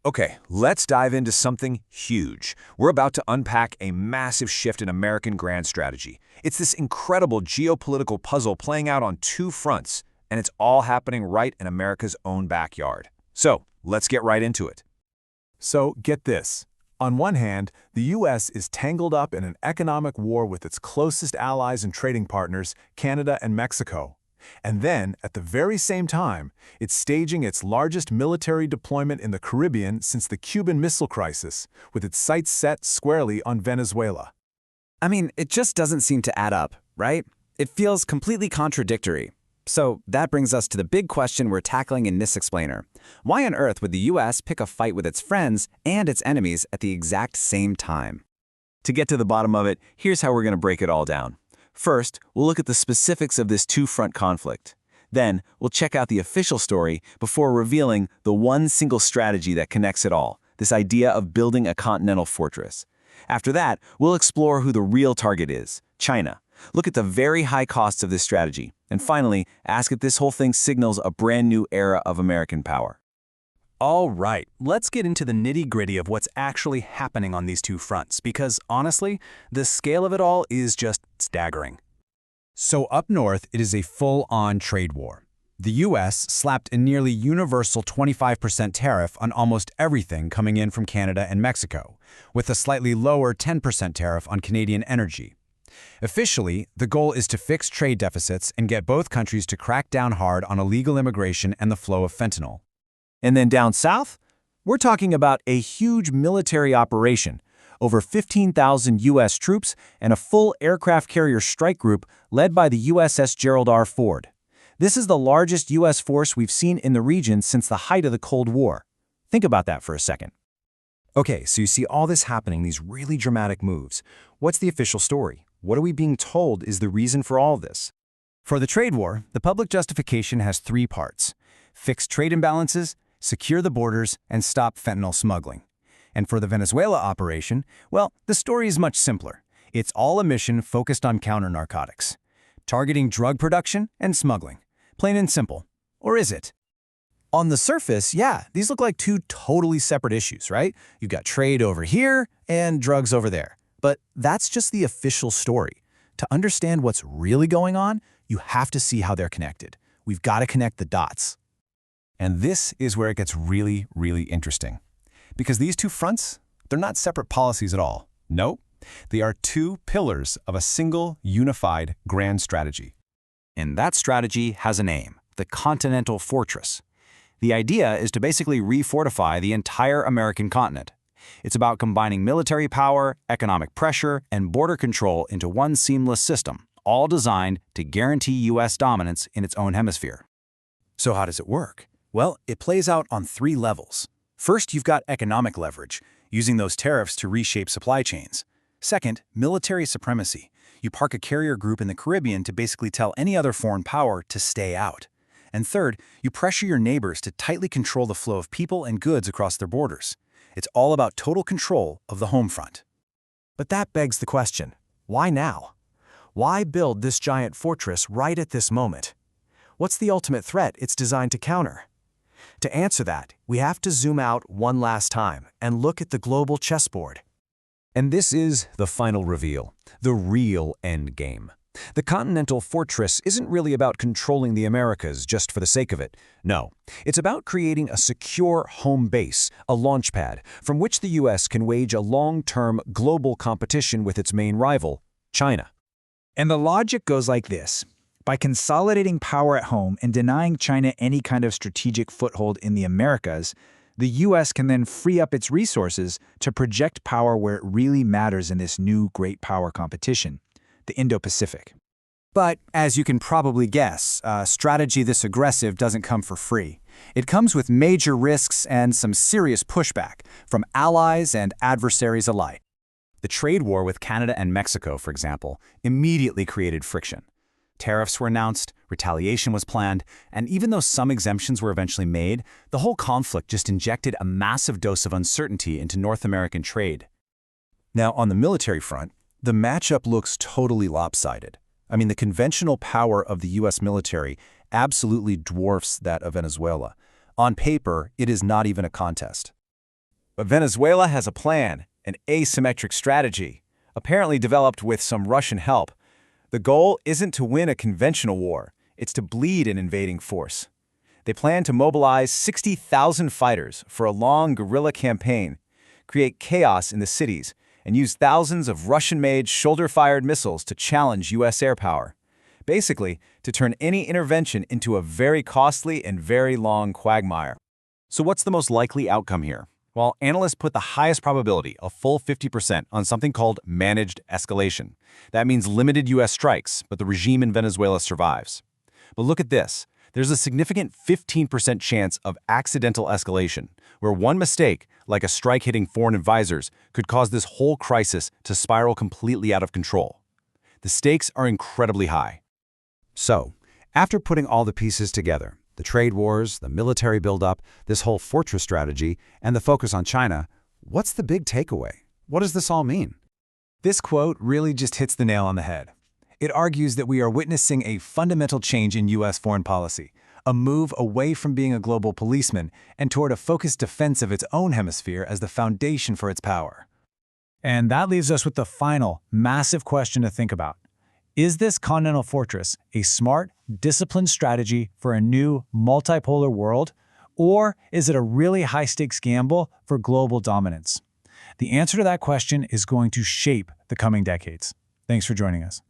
Okay, let's dive into something huge. We're about to unpack a massive shift in American grand strategy. It's this incredible geopolitical puzzle playing out on two fronts, and it's all happening right in America's own backyard. So, let's get right into it. So, get this. On one hand, the U.S. is tangled up in an economic war with its closest allies and trading partners, Canada and Mexico. And then, at the very same time, it's staging its largest military deployment in the Caribbean since the Cuban Missile Crisis, with its sights set squarely on Venezuela. I mean, it just doesn't seem to add up, right? It feels completely contradictory. So that brings us to the big question we're tackling in this explainer. Why on earth would the US pick a fight with its friends and its enemies at the exact same time? To get to the bottom of it, here's how we're going to break it all down. First, we'll look at the specifics of this two-front conflict. Then, we'll check out the official story before revealing the one single strategy that connects it all, this idea of building a continental fortress. After that, we'll explore who the real target is, China. Look at the very high costs of this strategy. And finally, ask if this whole thing signals a brand new era of American power. All right, let's get into the nitty-gritty of what's actually happening on these two fronts, because honestly, the scale of it all is just staggering. So up north, it is a full-on trade war. The U.S. slapped a nearly universal 25% tariff on almost everything coming in from Canada and Mexico, with a slightly lower 10% tariff on Canadian energy. Officially, the goal is to fix trade deficits and get both countries to crack down hard on illegal immigration and the flow of fentanyl. And then down south, we're talking about a huge military operation, over 15,000 U.S. troops and a full aircraft carrier strike group led by the USS Gerald R. Ford. This is the largest U.S. force we've seen in the region since the height of the Cold War. Think about that for a second. Okay, so you see all this happening, these really dramatic moves. What's the official story? What are we being told is the reason for all this? For the trade war, the public justification has three parts: fix trade imbalances, secure the borders, and stop fentanyl smuggling. And for the Venezuela operation, well, the story is much simpler. It's all a mission focused on counter-narcotics, targeting drug production and smuggling. Plain and simple. Or is it? On the surface, yeah, these look like two totally separate issues, right? You've got trade over here and drugs over there. But that's just the official story. To understand what's really going on, you have to see how they're connected. We've got to connect the dots. And this is where it gets really, really interesting. Because these two fronts, they're not separate policies at all. No, they are two pillars of a single, unified, grand strategy. And that strategy has a name: the Continental Fortress. The idea is to basically refortify the entire American continent. It's about combining military power, economic pressure, and border control into one seamless system, all designed to guarantee U.S. dominance in its own hemisphere. So how does it work? Well, it plays out on three levels. First, you've got economic leverage, using those tariffs to reshape supply chains. Second, military supremacy. You park a carrier group in the Caribbean to basically tell any other foreign power to stay out. And third, you pressure your neighbors to tightly control the flow of people and goods across their borders. It's all about total control of the home front. But that begs the question, why now? Why build this giant fortress right at this moment? What's the ultimate threat it's designed to counter? To answer that, we have to zoom out one last time and look at the global chessboard. And this is the final reveal, the real end game. The Continental Fortress isn't really about controlling the Americas just for the sake of it. No, it's about creating a secure home base, a launchpad, from which the U.S. can wage a long-term global competition with its main rival, China. And the logic goes like this. By consolidating power at home and denying China any kind of strategic foothold in the Americas, the U.S. can then free up its resources to project power where it really matters in this new great power competition, the Indo-Pacific. But, as you can probably guess, a strategy this aggressive doesn't come for free. It comes with major risks and some serious pushback from allies and adversaries alike. The trade war with Canada and Mexico, for example, immediately created friction. Tariffs were announced, retaliation was planned, and even though some exemptions were eventually made, the whole conflict just injected a massive dose of uncertainty into North American trade. Now, on the military front, the matchup looks totally lopsided. I mean, the conventional power of the U.S. military absolutely dwarfs that of Venezuela. On paper, it is not even a contest. But Venezuela has a plan, an asymmetric strategy, apparently developed with some Russian help. The goal isn't to win a conventional war, it's to bleed an invading force. They plan to mobilize 60,000 fighters for a long guerrilla campaign, create chaos in the cities, and use thousands of Russian-made shoulder-fired missiles to challenge U.S. air power. Basically, to turn any intervention into a very costly and very long quagmire. So what's the most likely outcome here? Well, analysts put the highest probability, a full 50%, on something called managed escalation. That means limited U.S. strikes, but the regime in Venezuela survives. But look at this. There's a significant 15% chance of accidental escalation, where one mistake, like a strike hitting foreign advisors, could cause this whole crisis to spiral completely out of control. The stakes are incredibly high. So, after putting all the pieces together, the trade wars, the military buildup, this whole fortress strategy, and the focus on China, what's the big takeaway? What does this all mean? This quote really just hits the nail on the head. It argues that we are witnessing a fundamental change in U.S. foreign policy, a move away from being a global policeman and toward a focused defense of its own hemisphere as the foundation for its power. And that leaves us with the final, massive question to think about. Is this continental fortress a smart, disciplined strategy for a new, multipolar world, or is it a really high-stakes gamble for global dominance? The answer to that question is going to shape the coming decades. Thanks for joining us.